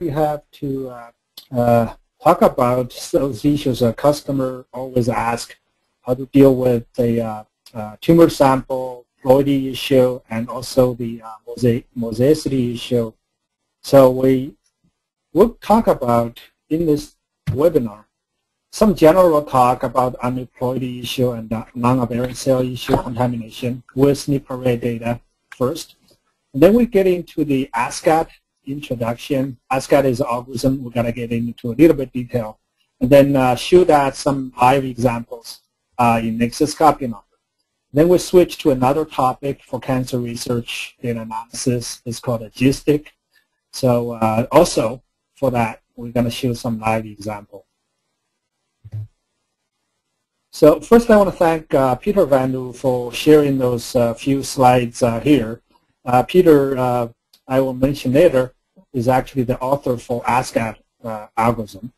we have to talk about those issues. A customer always asks how to deal with the tumor sample, ploidy issue, and also the mosaicity issue. So we will talk about in this webinar some general talk about aneuploidy issue and non-aberrant cell issue contamination with SNP array data first. And then we get into the ASCAT introduction. ASCAT is an algorithm. We're going to get into a little bit detail. And then shoot at some live examples in Nexus copy number. Then we switch to another topic for cancer research data analysis. It's called Agistic. So also for that, we're going to show some live example. So first I want to thank Peter Van Loo for sharing those few slides here. Peter, I will mention later, is actually the author for ASCAT algorithm.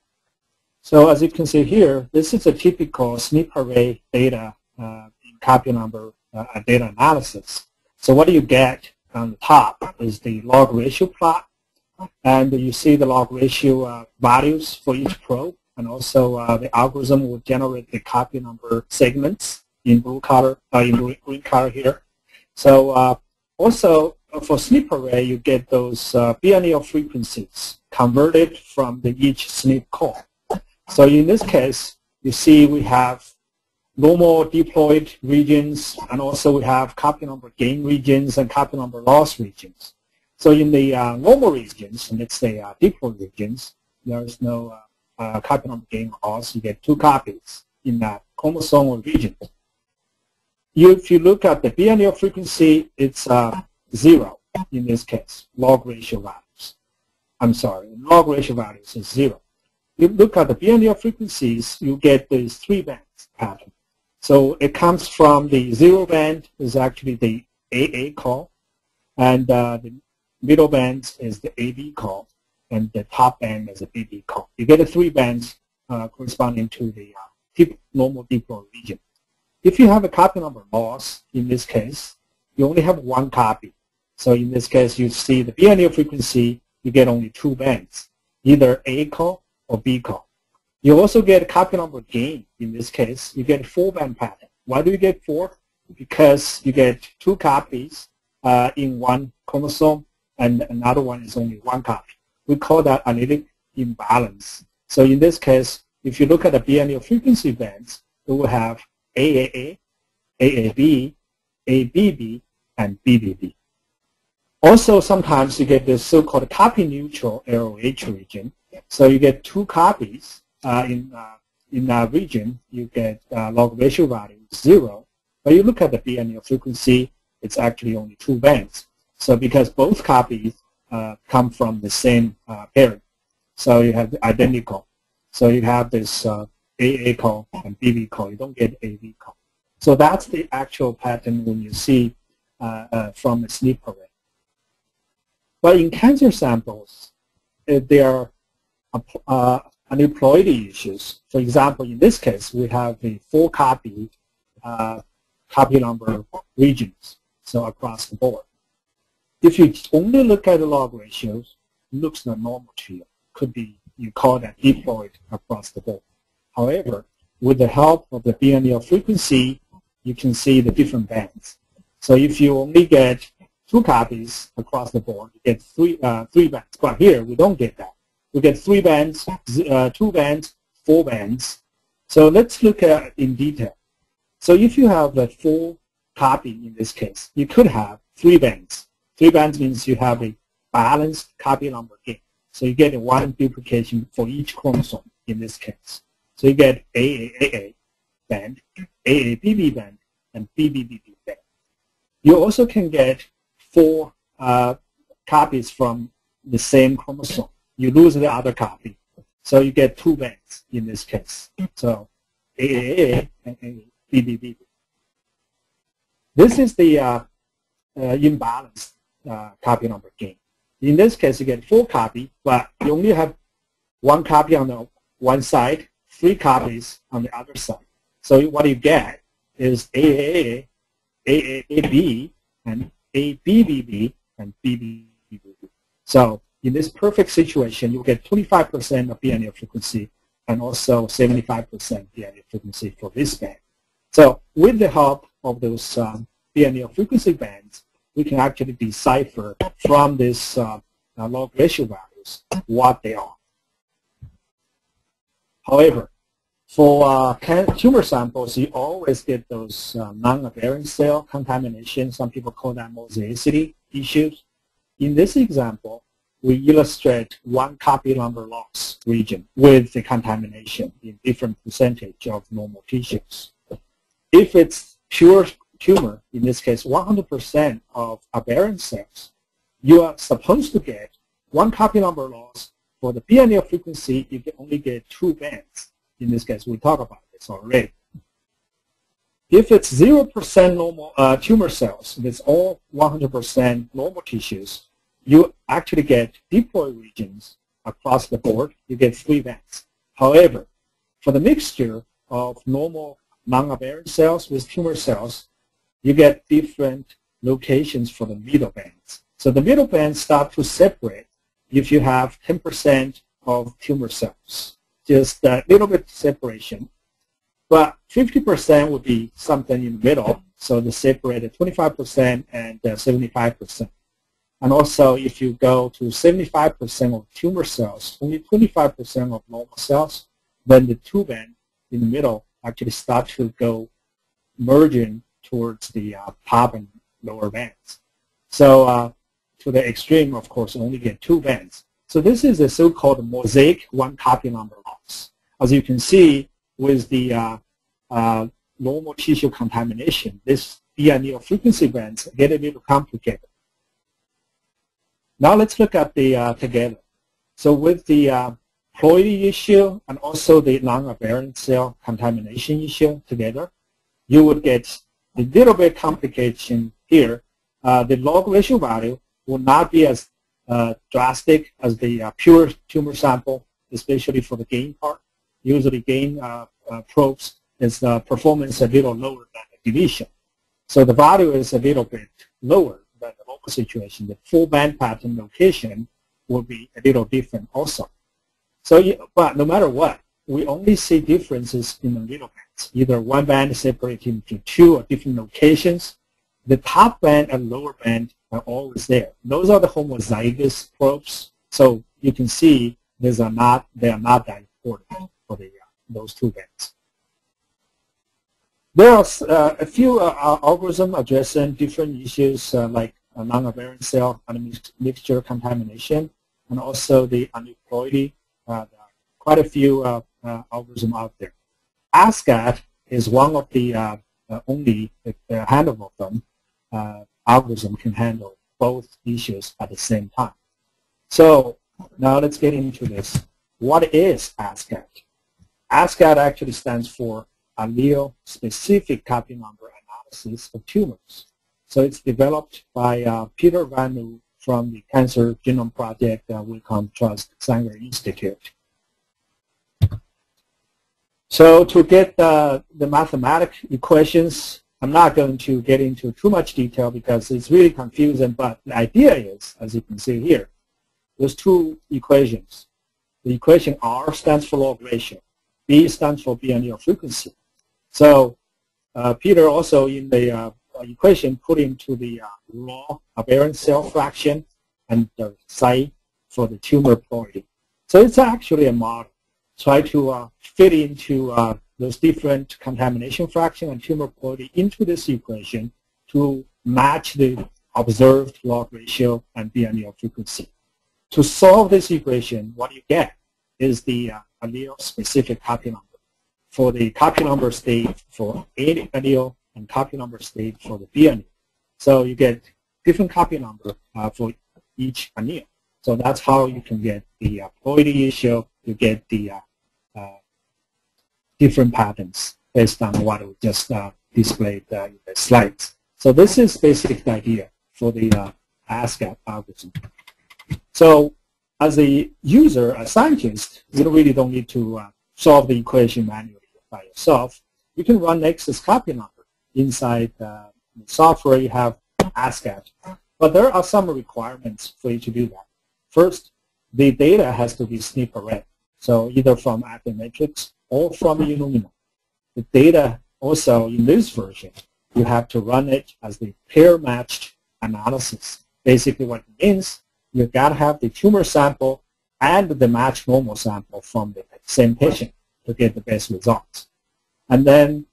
So as you can see here, this is a typical SNP array data in copy number data analysis. So what you get on the top is the log ratio plot, and you see the log ratio values for each probe, and also the algorithm will generate the copy number segments in blue color, in green color here. So also for SNP array, you get those BNEL frequencies converted from each SNP call. So in this case, you see we have normal diploid regions, and also we have copy number gain regions and copy number loss regions. So in the normal regions, and let's say diploid regions, there is no copy number gain or loss. You get 2 copies in that chromosomal region. If you look at the BNEL frequency, it's 0 in this case, log ratio values. I'm sorry, log ratio values is 0. You look at the BNEL frequencies, you get these 3 bands pattern. So it comes from the 0 band is actually the AA call, and the middle band is the AB call, and the top band is a BB call. You get the 3 bands corresponding to the normal diploid region. If you have a copy number loss, in this case, you only have 1 copy. So in this case, you see the BNEL frequency, you get only 2 bands, either A call or B call. You also get copy number gain. In this case, you get a 4-band pattern. Why do you get 4? Because you get 2 copies in 1 chromosome, and another one is only 1 copy. We call that allelic imbalance. So in this case, if you look at the BNEL frequency bands, we will have AAA, AAB, ABB, and BBB. Also, sometimes you get this so-called copy neutral LOH region. So you get 2 copies in that region. You get log ratio value 0. But you look at the BNEL frequency, it's actually only 2 bands. So because both copies come from the same parent, so you have the identical. So you have this AA call and BB call. You don't get AV call. So that's the actual pattern when you see from a SNP array. But in cancer samples, there are aneuploidy issues. For example, in this case, we have the 4 copy number regions, so across the board. If you only look at the log ratios, it looks not normal to you. Could be you call that diploid across the board. However, with the help of the BNEL frequency, you can see the different bands. So if you only get 2 copies across the board, you get 3 bands. But here, we don't get that. We get 3 bands, 2 bands, 4 bands. So let's look at it in detail. So if you have a 4 copy in this case, you could have 3 bands. 3 bands means you have a balanced copy number gain. So you get 1 duplication for each chromosome in this case. So you get AAAA band, AABB band, and BBBB band. You also can get 4 copies from the same chromosome. You lose the other copy. So you get 2 bands in this case. So AAA and BBB. This is the imbalanced copy number gain. In this case, you get 4 copies, but you only have 1 copy on the one side, 3 copies on the other side. So what you get is AAA, AAB, and ABBB, and BBBB. So in this perfect situation, you get 25% of BNL frequency and also 75% BNL frequency for this band. So with the help of those BNL frequency bands, we can actually decipher from this log ratio values what they are. However, for tumor samples, you always get those non-aberrant cell contamination. Some people call that mosaicity issues. In this example, we illustrate one copy number loss region with the contamination in different percentage of normal tissues. If it's pure tumor, in this case 100% of aberrant cells, you are supposed to get one copy number loss. For the BNL frequency, you can only get 2 bands. In this case, we talked about this already. If it's 0% normal tumor cells, it's all 100% normal tissues, you actually get diploid regions across the board. You get 3 bands. However, for the mixture of normal non-aberrant cells with tumor cells, you get different locations for the middle bands. So the middle bands start to separate if you have 10% of tumor cells. Just a little bit separation. But 50% would be something in the middle, so they separated 25% and 75%. And also, if you go to 75% of tumor cells, only 25% of normal cells, then the 2 band in the middle actually start to go merging towards the top and lower bands. So to the extreme, of course, only get 2 bands. So this is a so-called mosaic one copy number loss. As you can see, with the normal tissue contamination, this BNL frequency bands get a little complicated. Now let's look at the together. So with the ploidy issue and also the non-aberrant cell contamination issue together, you would get a little bit complication here. The log ratio value will not be as drastic as the pure tumor sample, especially for the gain part. Usually gain probes is performance a little lower than the deletion. So the value is a little bit lower than the local situation. The full band pattern location will be a little different also. So, but no matter what, we only see differences in the middle bands. Either one band separated into 2 or different locations. The top band and lower band are always there. Those are the homozygous probes. So you can see they are not that important for the, those 2 bands. There are a few algorithms addressing different issues like non-aberrant cell and mixture contamination, and also the aneuploidy. There are quite a few algorithms out there. ASCAT is one of the only handle of them. Algorithm can handle both issues at the same time. So now let's get into this. What is ASCAT? ASCAT actually stands for Allele-Specific Copy Number Analysis of Tumors. So it's developed by Peter Van Loo from the Cancer Genome Project Wellcome Trust Sanger Institute. So to get the mathematical equations, I'm not going to get into too much detail because it's really confusing, but the idea is, as you can see here, there's 2 equations. The equation R stands for log ratio. B stands for BNL frequency. So Peter also in the equation put into the raw aberrant cell fraction and the psi for the tumor ploidy. So it's actually a model. Try to fit into those different contamination fraction and tumor ploidy into this equation to match the observed log ratio and BNL frequency. To solve this equation, what you get is the allele-specific copy number. For the copy number state for A allele and copy number state for the B allele. So you get different copy number for each allele. So that's how you can get the ploidy issue. You get the different patterns based on what we just displayed in the slides. So this is basic idea for the ASCAT algorithm. So as a user, a scientist, you really don't need to solve the equation manually by yourself. You can run Nexus copy number inside the software. You have ASCAT, but there are some requirements for you to do that. First, the data has to be SNP array, so either from Affymetrix or from Illumina. The data also in this version, you have to run it as the pair-matched analysis. Basically what it means, you got to have the tumor sample and the matched normal sample from the same patient to get the best results. And then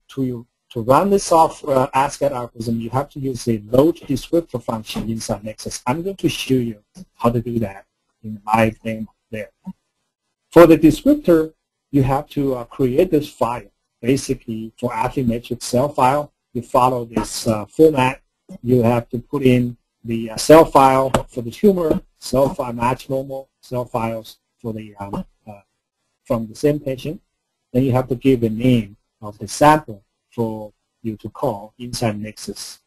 to run this software ASCAT algorithm, you have to use the load descriptor function inside Nexus. I'm going to show you how to do that in the live demo there. For the descriptor, you have to create this file. Basically, for Affymetrix cell file, you follow this format. You have to put in the cell file for the tumor, cell file match normal, cell files for the from the same patient. Then you have to give a name of the sample for you to call inside Nexus.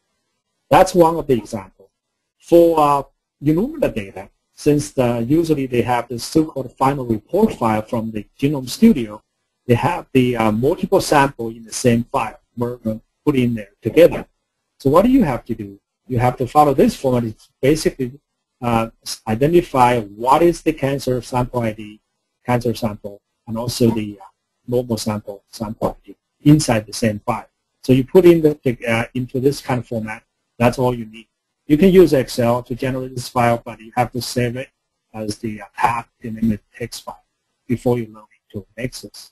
That's one of the examples. For Illumina data, since usually they have this so-called final report file from the Genome Studio, they have the multiple sample in the same file put in there together. So what do you have to do? You have to follow this format. It's basically identify what is the cancer sample ID, cancer sample, and also the normal sample ID inside the same file. So you put in into this kind of format. That's all you need. You can use Excel to generate this file, but you have to save it as the path in the text file before you load it to Nexus.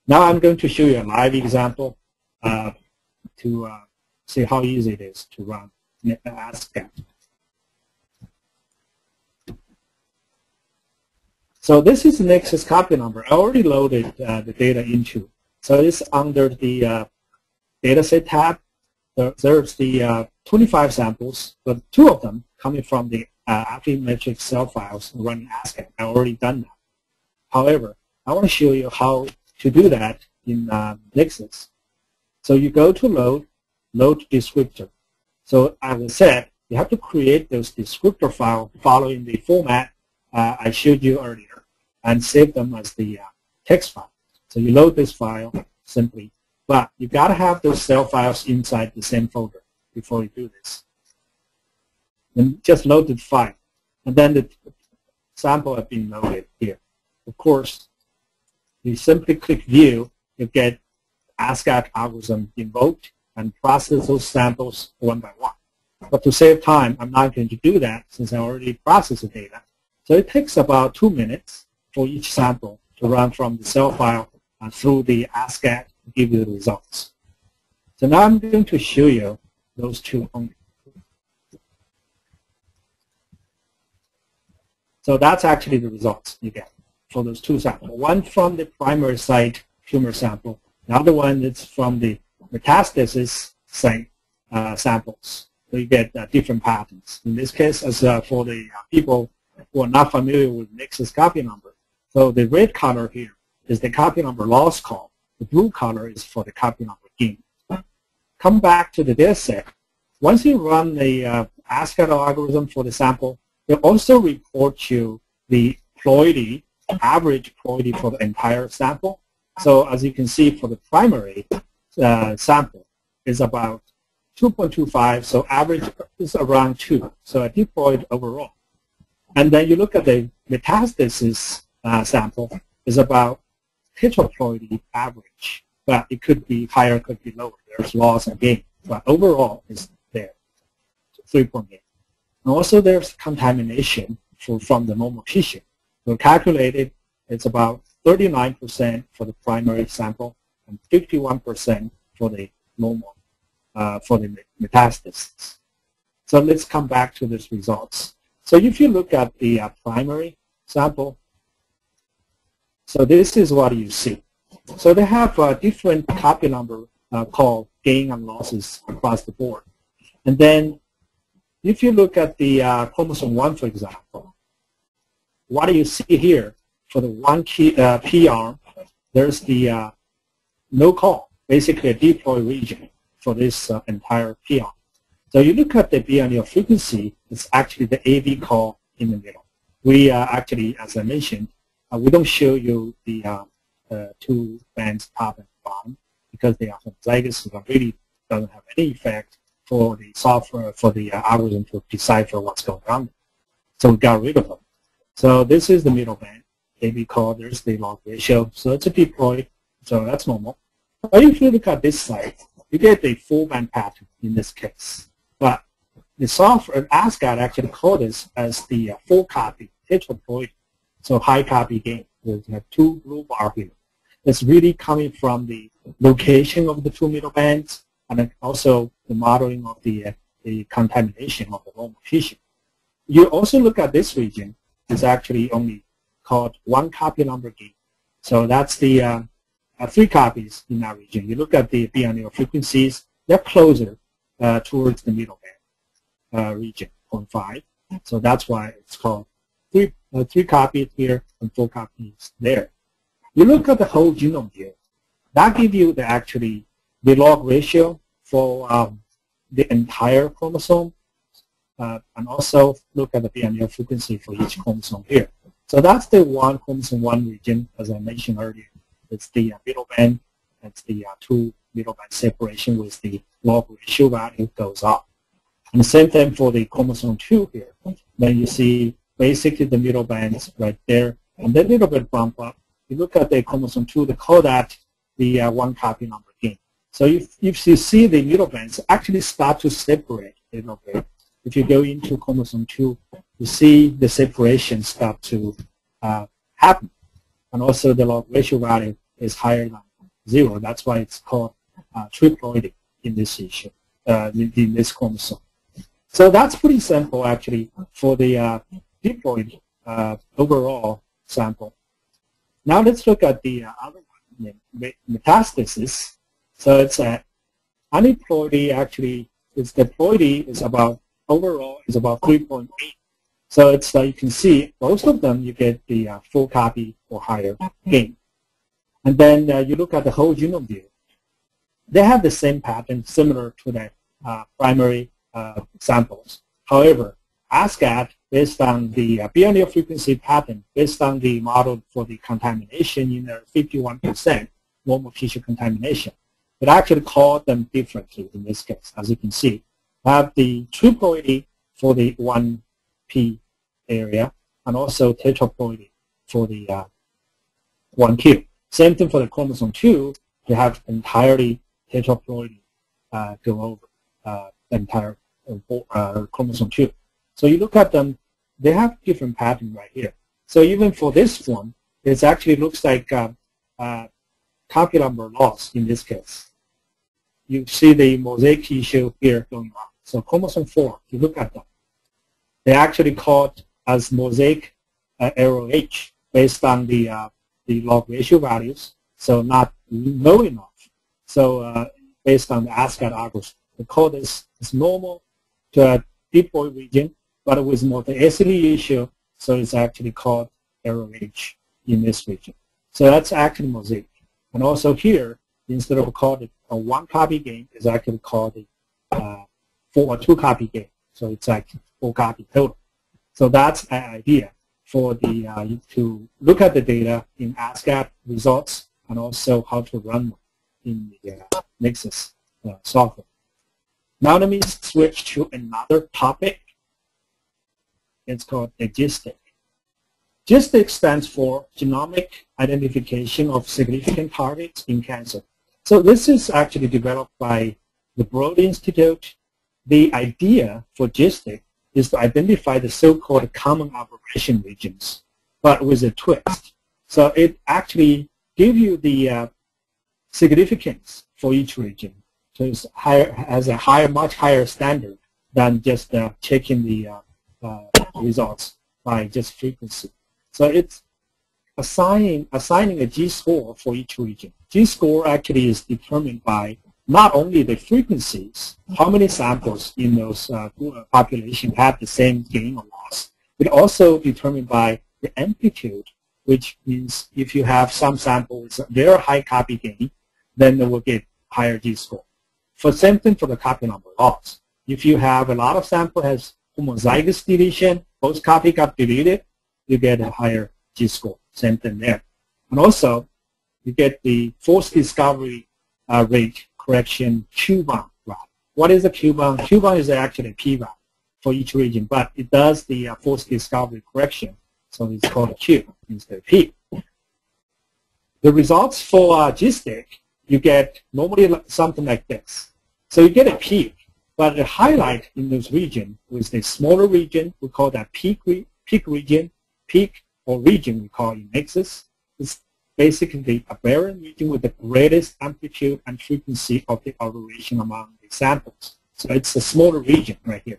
Now I'm going to show you a live example to see how easy it is to run ASCAT. So this is the Nexus copy number. I already loaded the data into. So it's under the dataset tab. There's the 25 samples, but 2 of them coming from the Affymetrix cell files running ASCAT. I've already done that. However, I want to show you how to do that in Nexus. So you go to load descriptor. So as I said, you have to create those descriptor files following the format I showed you earlier and save them as the text file. So you load this file simply, but you got to have those cell files inside the same folder before you do this. And just load the file, and then the sample has been loaded here. Of course, you simply click View, you get ASCAT algorithm invoked and process those samples one by one. But to save time, I'm not going to do that since I already processed the data. So it takes about 2 minutes for each sample to run from the cell file through the ASCAT to give you the results. So now I'm going to show you those 2 only. So that's actually the results you get for those 2 samples. One from the primary site tumor sample. The other one is from the metastasis site samples. So you get different patterns. In this case, as for the people who are not familiar with Nexus copy number, so the red color here is the copy number loss call. The blue color is for the copy number gain. Come back to the data set. Once you run the ASCAT algorithm for the sample, it also report you the ploidy, average ploidy for the entire sample. So as you can see, for the primary sample is about 2.25, so average is around 2, so a diploid overall. And then you look at the metastasis sample is about tetraploidy average, but it could be higher, could be lower. There's loss and gain, but overall is there, 3.8. And also there's contamination from the normal tissue. So calculated, it's about 39% for the primary sample and 51% for the normal, for the metastasis. So let's come back to these results. So if you look at the primary sample, so this is what you see. So they have a different copy number called gain and losses across the board. And then if you look at the chromosome 1, for example, what do you see here? For the 1 P arm, there's the no call, basically a diploid region for this entire P arm. So you look at the B allele frequency, it's actually the AV call in the middle. We actually, as I mentioned, we don't show you the 2 bands top and bottom because they are homozygous, so it really doesn't have any effect for the software, for the algorithm to decipher what's going on. So we got rid of them. So this is the middle band. Maybe called there's the log ratio. So it's a diploid. So that's normal. But if you look at this side, you get the full band pattern in this case. But the software ASCAD actually called this as the full copy tetraploid. So high copy gain. We have two blue bars here. It's really coming from the location of the two middle bands and then also the modeling of the contamination of the normal tissue. You also look at this region. It's actually only called one copy number gain. So that's the 3 copies in that region. You look at the BNL frequencies, they're closer towards the middle band region, 0.5. So that's why it's called 3 copies here and 4 copies there. You look at the whole genome view. That gives you the log ratio for the entire chromosome, and also look at the BNL frequency for each chromosome here. So that's the chromosome 1 region, as I mentioned earlier. It's the middle band. That's the 2 middle band separation with the log ratio value goes up. And the same thing for the chromosome 2 here. Then you see basically the middle bands right there, and then a little bit bump up. You look at the chromosome 2, they call that the 1 copy number gain. So if you see the middle bands actually start to separate a little bit. If you go into chromosome 2, you see the separation start to happen. And also the log ratio value is higher than 0. That's why it's called triploidy in this issue, in this chromosome. So that's pretty simple actually for the diploid overall sample. Now let's look at the other one, metastasis. So it's aneuploidy actually, the ploidy is about, overall is about 3.8. So it's you can see most of them you get the full copy or higher gain. And then you look at the whole genome view. They have the same pattern similar to the primary samples. However, ASCAD, based on the BNL frequency pattern, based on the model for the contamination in their 51% normal tissue contamination, it actually called them differently in this case. As you can see, we have the triploidy for the 1P area and also tetraploidy for the 1Q. Same thing for the chromosome 2, you have entirely tetraploidy go over the entire chromosome 2. So you look at them, they have different pattern right here. So even for this one, it actually looks like copy number loss in this case. You see the mosaic tissue here going on. So chromosome 4, you look at them. They actually called as mosaic ROH based on the log ratio values, so not low enough. So based on the ASCAD algorithm, they call this as normal to a diploid region, but with multi-acid issue, so it's actually called ROH in this region. So that's actually mosaic. And also here, instead of called it a 1 copy gain, it's actually called a 4 or 2 copy gain. So it's actually 4 copy total. So that's an idea for the to look at the data in ASCAD results and also how to run them in the Nexus software. Now let me switch to another topic. It's called the GISTIC. GISTIC stands for Genomic Identification of Significant Targets in Cancer. So this is actually developed by the Broad Institute. The idea for GISTIC is to identify the so-called common aberration regions, but with a twist. So it actually gives you the significance for each region. So it's has a much higher standard than just checking the results by just frequency. So it's assigning a G-score for each region. G-score actually is determined by not only the frequencies, how many samples in those population have the same gain or loss, but also determined by the amplitude, which means if you have some sample with a very high copy gain, then they will get higher G-score. For same thing for the copy number loss. If you have a lot of sample has homozygous deletion, both copy got deleted, you get a higher G-score. Same thing there. And also, you get the false discovery rate correction Q-bound value. What is a Q-bound? Q-bound is actually a p-value. for each region, but it does the forced discovery correction. So it's called Q instead of P. The results for GSTIC, you get normally something like this. So you get a peak, but the highlight in this region was the smaller region. We call that peak region. Peak or region we call in Nexus. It's basically the aberrant region with the greatest amplitude and frequency of the aberration among the samples. So it's a smaller region right here.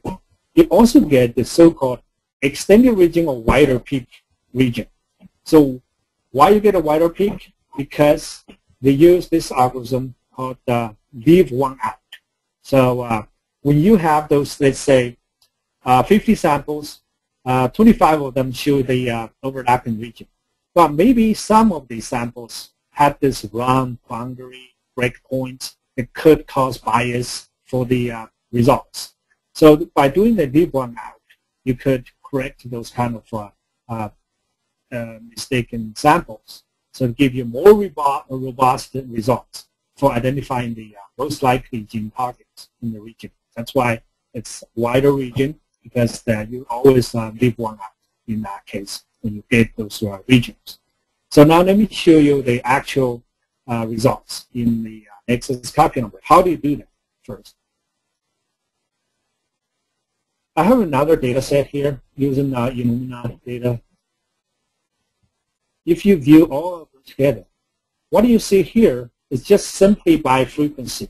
You also get the so-called extended region or wider peak region. So why you get a wider peak? Because they use this algorithm called leave one out. So when you have those, let's say, 50 samples, 25 of them show the overlapping region. But maybe some of these samples have this round boundary breakpoints that could cause bias for the results. So by doing the leave one out, you could correct those kind of mistaken samples. So to give you more robust results for identifying the most likely gene targets in the region. That's why it's a wider region, because you always leave one out in that case when you get those regions. So now let me show you the actual results in the Nexus copy number. How do you do that first? I have another data set here using Illumina data. If you view all of them together, what you see here is just simply by frequency.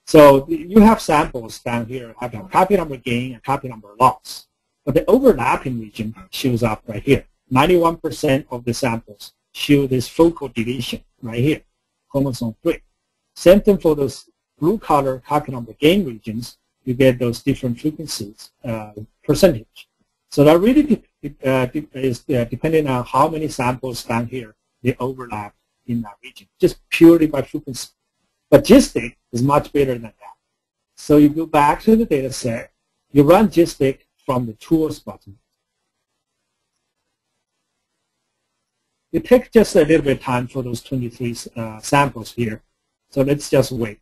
So you have samples down here have a copy number gain and copy number loss. But the overlapping region shows up right here. 91% of the samples show this focal deletion right here, chromosome 3. Same thing for those blue color copy number gain regions. You get those different frequencies, percentage. So that really is depending on how many samples down here they overlap in that region, just purely by frequency. But GSTIC is much better than that. So you go back to the data set, you run GSTIC from the tools button. It takes just a little bit of time for those 23 samples here. So let's just wait.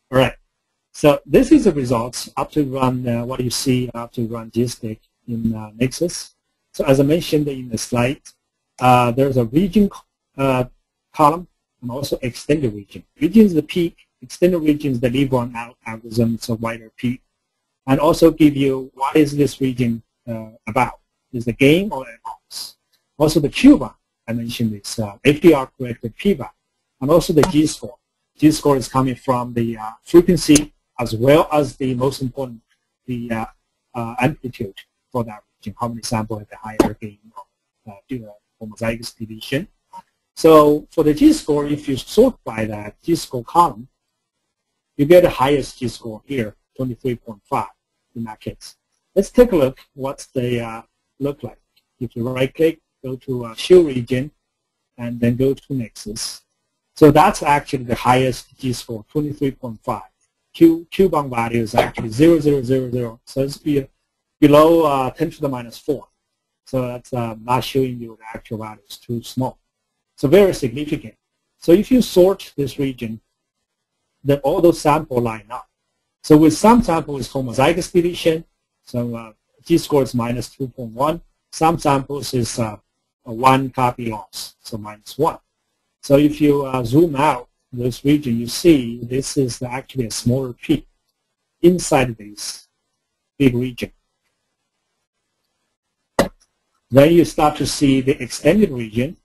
All right. So this is the results after run what you see after run GSTIC in Nexus. So as I mentioned in the slide, there's a region column and also extended region. Region is the peak, extended region is the leave one out algorithm, it's a wider peak. And also give you what is this region about. Is the gain or a loss? Also the Q-bar, I mentioned this FDR corrected P-bar, and also the G-score. G-score is coming from the frequency as well as the most important, the amplitude for that region, how many samples have the higher gain due to homozygous deletion. So for the G-score, if you sort by that G-score column, you get the highest G-score here, 23.5 in that case. Let's take a look what's they look like. If you right-click, go to show region, and then go to Nexus. So that's actually the highest G-score, 23.5. Q-bound value is actually 0.0000. So it's below 10 to the minus 4. So that's not showing you the actual value. It's too small. So very significant. So if you sort this region, then all those samples line up. So with some samples homozygous deletion, so G-score is minus 2.1. Some samples is a 1 copy loss, so minus 1. So if you zoom out this region, you see this is actually a smaller peak inside this big region. Then you start to see the extended region.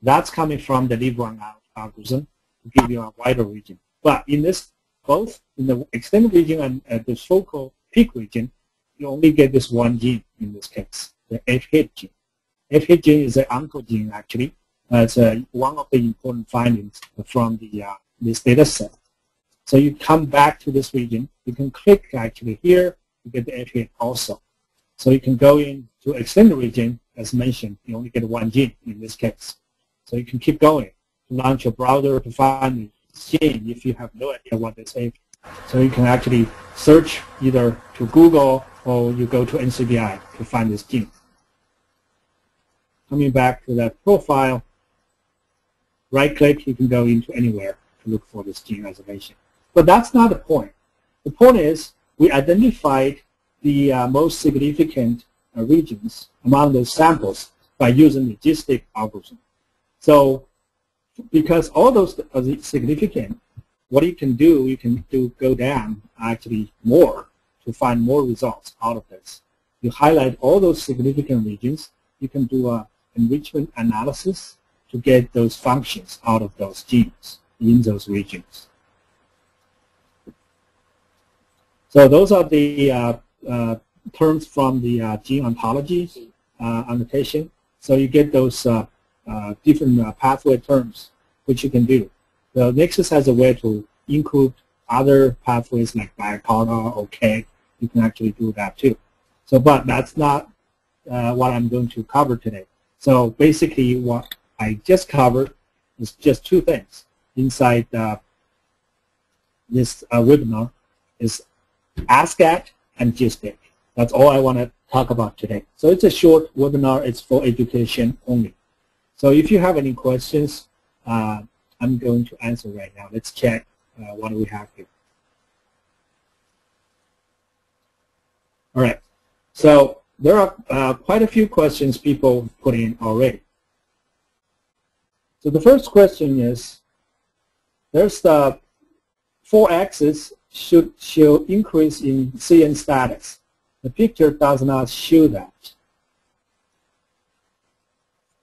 That's coming from the leave one out algorithm to give you a wider region. But in this, both in the extended region and the focal peak region, you only get this one gene in this case, the F-hit gene. F-hit gene is an uncle gene actually. It's one of the important findings from the this data set. So you come back to this region, you can click actually here, you get the F-hit also. So you can go in to extend the region, as mentioned, you only get one gene in this case. So you can keep going to launch your browser to find this gene if you have no idea what this is. So you can actually search either to Google or you go to NCBI to find this gene. coming back to that profile, right-click, you can go into anywhere to look for this gene reservation. But that's not the point. The point is we identified the most significant regions among those samples by using the GISTIC algorithm. So because all those are significant, what you can do, go down actually more to find more results out of this. You highlight all those significant regions. You can do an enrichment analysis to get those functions out of those genes in those regions. So those are the terms from the gene ontology annotation. So you get those different pathway terms which you can do. The Nexus has a way to include other pathways like Bicarta or KEGG. You can actually do that too. So, but that's not what I'm going to cover today. So basically what I just covered is just two things inside this webinar is ASCAT and GISTIC. That's all I want to talk about today. So it's a short webinar. It's for education only. So if you have any questions, I'm going to answer right now. Let's check what we have here. All right. So there are quite a few questions people put in already. So the first question is, there's the 4-axis should show increase in CN status. The picture does not show that.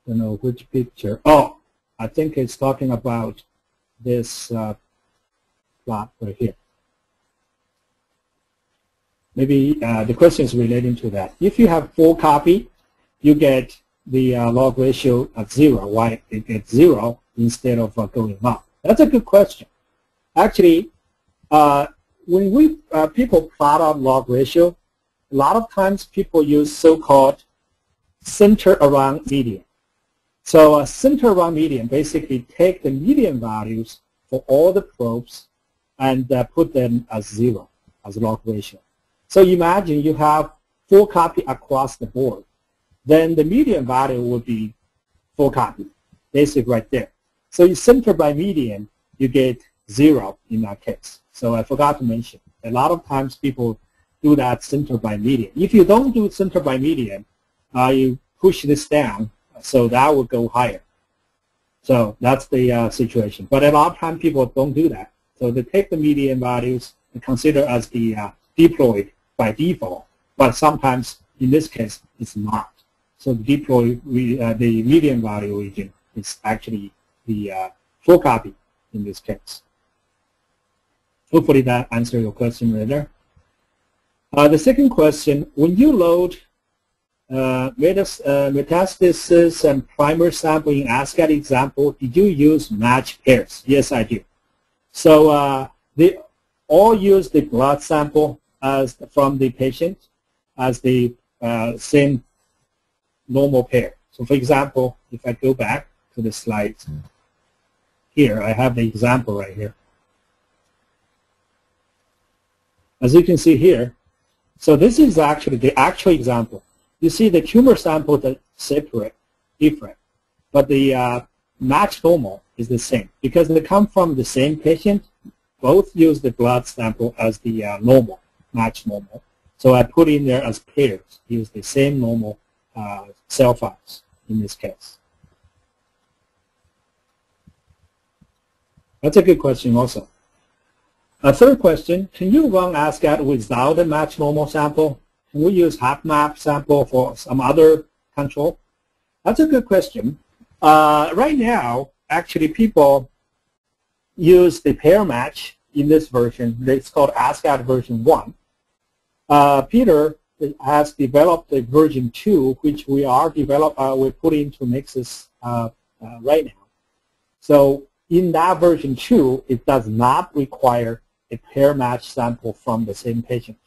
I don't know which picture. Oh, I think it's talking about this plot right here. Maybe the question is relating to that. If you have full copy, you get the log ratio at 0. Why it gets 0 instead of going up? That's a good question. Actually, when people plot out log ratio, a lot of times people use so-called center around median. So a center around median basically take the median values for all the probes and put them as 0 as log ratio. So imagine you have full copy across the board. Then the median value would be full copy, basically right there. So you center by median, you get 0 in that case. So I forgot to mention, a lot of times people do that center by median. If you don't do center by median, you push this down, so that will go higher. So that's the situation. But a lot of times people don't do that. So they take the median values and consider as the deployed by default. But sometimes, in this case, it's not. So the deploy, the median value region is actually the full copy in this case. Hopefully that answers your question right there. The second question, when you load metastasis and primer sample in ASCAT example, did you use match pairs? Yes, I do. So they all use the blood sample from the patient as the same normal pair. So for example, if I go back to the slides, here I have the example right here. As you can see here, so this is actually the actual example. You see the tumor samples are separate, different, but the matched normal is the same because they come from the same patient. Both use the blood sample as the normal, matched normal. So I put in there as pairs, use the same normal cell files in this case. That's a good question also. A third question, can you run ASCAT without a matched normal sample? Can we use HapMap sample for some other control? That's a good question. Right now, actually people use the pair match in this version. It's called ASCAT version 1. Peter has developed the version 2, which we're putting into Nexus right now. So in that version 2, it does not require a pair match sample from the same patient.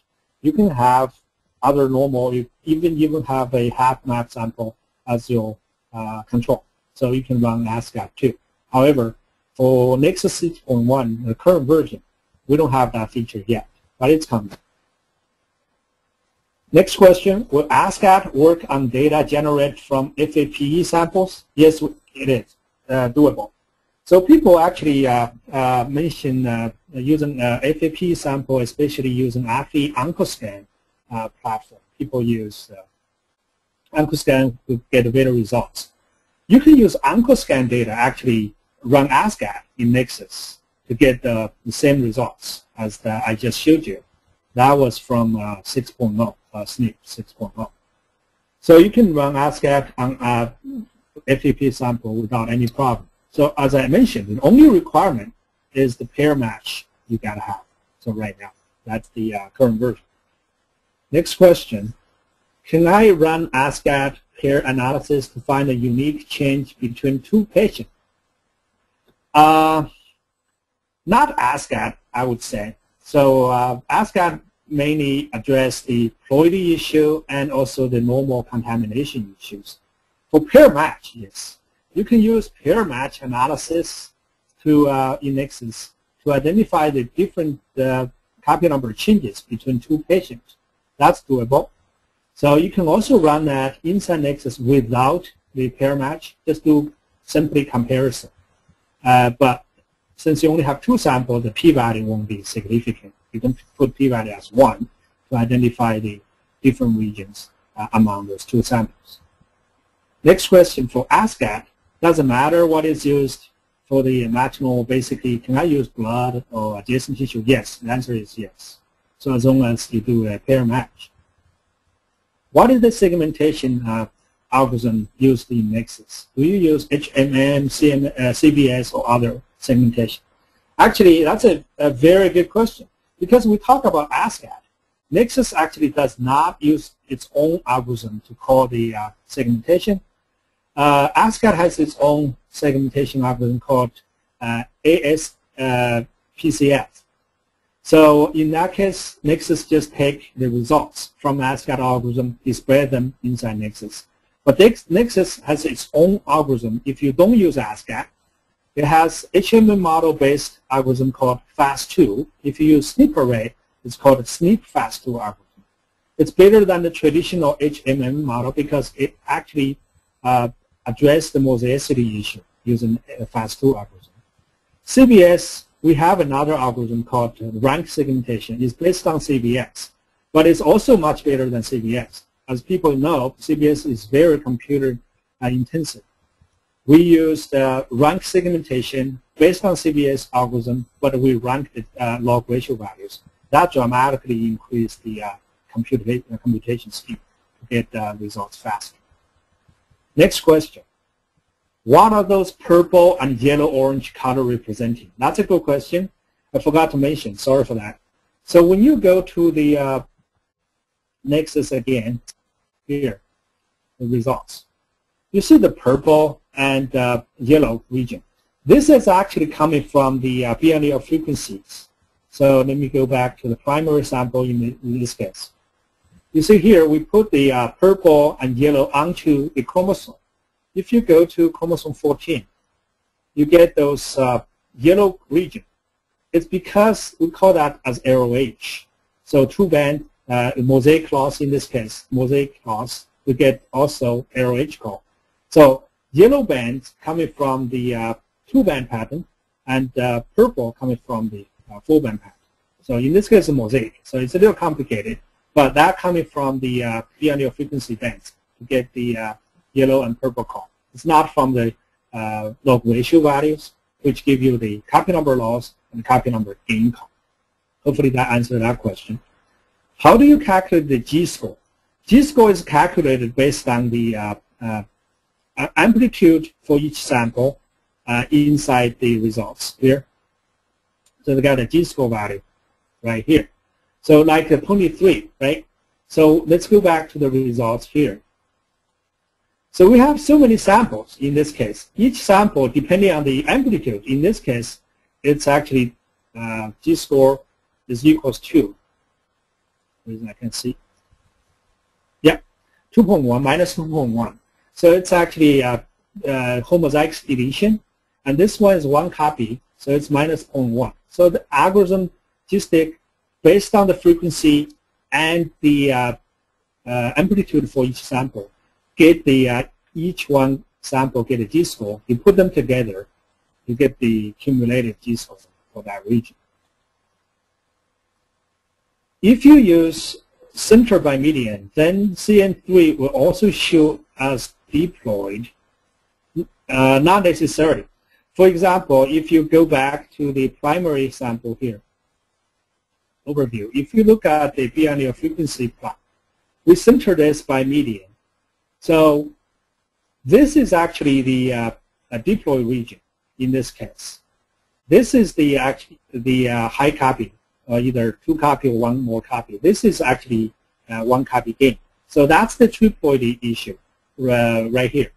You can have other normal, you even have a HapMap sample as your control. So you can run ASCAT too. However, for Nexus 6.1, the current version, we don't have that feature yet, but it's coming. Next question, will ASCAT work on data generated from FAPE samples? Yes, it is doable. So people actually mention using FAPE sample, especially using AFI OncoScan platform. People use OncoScan to get better results. You can use OncoScan data, actually run ASCAT in Nexus to get the same results as I just showed you. That was from 6.0, SNP 6.0. So you can run ASCAT on FAPE sample without any problem. So as I mentioned, the only requirement is the pair match you got to have. So right now, that's the current version. Next question, can I run ASCAT pair analysis to find a unique change between two patients? Not ASCAT, I would say. So ASCAT mainly address the ploidy issue and also the normal contamination issues. For pair match, yes. You can use pair match analysis to in Nexus to identify the different copy number changes between two patients. That's doable. So you can also run that inside Nexus without the pair match, just do simply comparison. But since you only have two samples, the p-value won't be significant. You can put p-value as 1 to identify the different regions among those two samples. Next question for ASCAT, doesn't matter what is used for the matching. Basically, can I use blood or adjacent tissue? Yes, the answer is yes. So as long as you do a pair match. What is the segmentation algorithm used in Nexus? Do you use HMM, CBS, or other segmentation? Actually, that's a very good question because we talk about ASCAT. Nexus actually does not use its own algorithm to call the segmentation. ASCAT has its own segmentation algorithm called ASPCF. So in that case, Nexus just take the results from ASCAT algorithm, display them inside Nexus. But Nexus has its own algorithm. If you don't use ASCAT, it has HMM model-based algorithm called FAST2. If you use SNP array, it's called a SNP FAST2 algorithm. It's better than the traditional HMM model because it actually addresses the mosaicity issue using a FAST2 algorithm. CBS, we have another algorithm called rank segmentation. It's based on CBS, but it's also much better than CBS. As people know, CBS is very computer intensive. We used rank segmentation based on CBS algorithm, but we ranked the log ratio values. That dramatically increased the computation speed to get results faster. Next question. What are those purple and yellow-orange color representing? That's a good question. I forgot to mention. Sorry for that. So when you go to the Nexus again, here, the results, you see the purple and yellow region. This is actually coming from the BNL frequencies. So let me go back to the primary sample in this case. You see here, we put the purple and yellow onto the chromosome. If you go to chromosome 14, you get those yellow region. It's because we call that as ROH. So two-band mosaic loss in this case, mosaic loss, we get also ROH call. So yellow bands coming from the two-band pattern and purple coming from the four-band pattern. So in this case, a mosaic. So it's a little complicated, but that coming from the BNL frequency bands to get the yellow and purple call. It's not from the log ratio values, which give you the copy number loss and copy number gain call. Hopefully that answered that question. How do you calculate the G-score? G-score is calculated based on the amplitude for each sample inside the results here. So we got a G-score value right here. So like the 23, right? So let's go back to the results here. So we have so many samples in this case. Each sample, depending on the amplitude, in this case, it's actually G-score is equals to, as I can see, yeah, 2.1 minus 2.1. So it's actually homozygous deletion, and this one is one copy, so it's minus 0.1. So the algorithm just based on the frequency and the amplitude for each sample, get the each one sample get a G-score. You put them together, you get the cumulative G-score for that region. If you use center by median, then CN3 will also show as diploid, not necessarily. For example, if you go back to the primary sample here, overview, if you look at the biennial frequency plot, we center this by median. So this is actually the diploid region in this case. This is the high copy, either 2 copy or 1 more copy. This is actually 1 copy gain. So that's the triploid issue right here.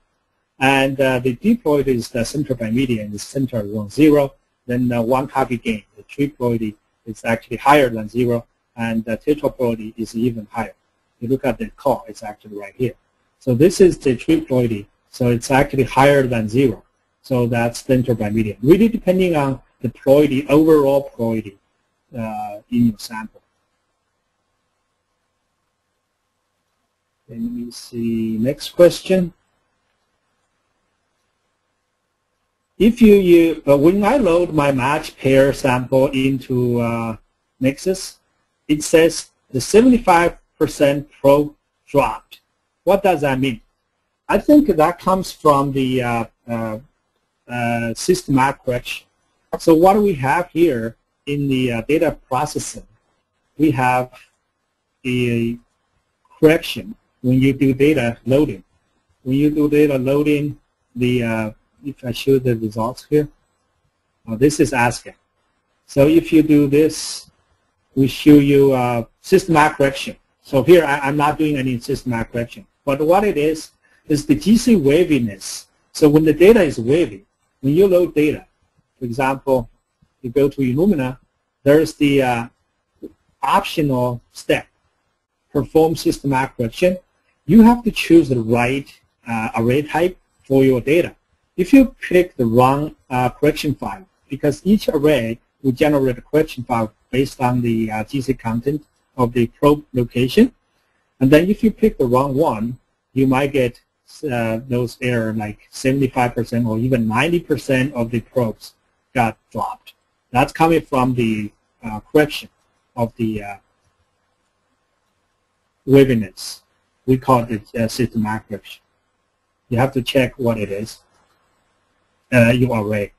And the diploid is the center by median, is center around 0. Then 1 copy gain. The triploid is actually higher than 0, and the tetraploid is even higher. You look at the core, it's actually right here. So this is the triploid, so it's actually higher than 0. So that's center by median. Really depending on the ploidy, overall ploidy in your sample. Let me see, next question. If when I load my match pair sample into Nexus, it says the 75% probe dropped. What does that mean? I think that comes from the system map correction. So what we have here in the data processing, we have a correction when you do data loading. When you do data loading, if I show the results here, this is ASCII. So if you do this, we show you system map correction. So here I'm not doing any system map correction. But what it is the GC waviness. So when the data is wavy, when you load data, for example, you go to Illumina, there's the optional step, perform system map correction. You have to choose the right array type for your data. If you pick the wrong correction file, because each array will generate a correction file based on the GC content of the probe location, and then if you pick the wrong one, you might get those error like 75% or even 90% of the probes got dropped. That's coming from the correction of the waviness. We call it system map correction. You have to check what it is. Your array.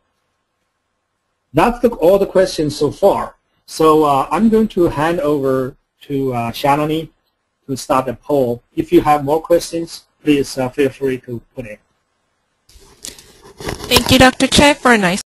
That's all the questions so far. So I'm going to hand over to Shalini to start the poll. If you have more questions, please feel free to put in. Thank you, Dr. Chai, for a nice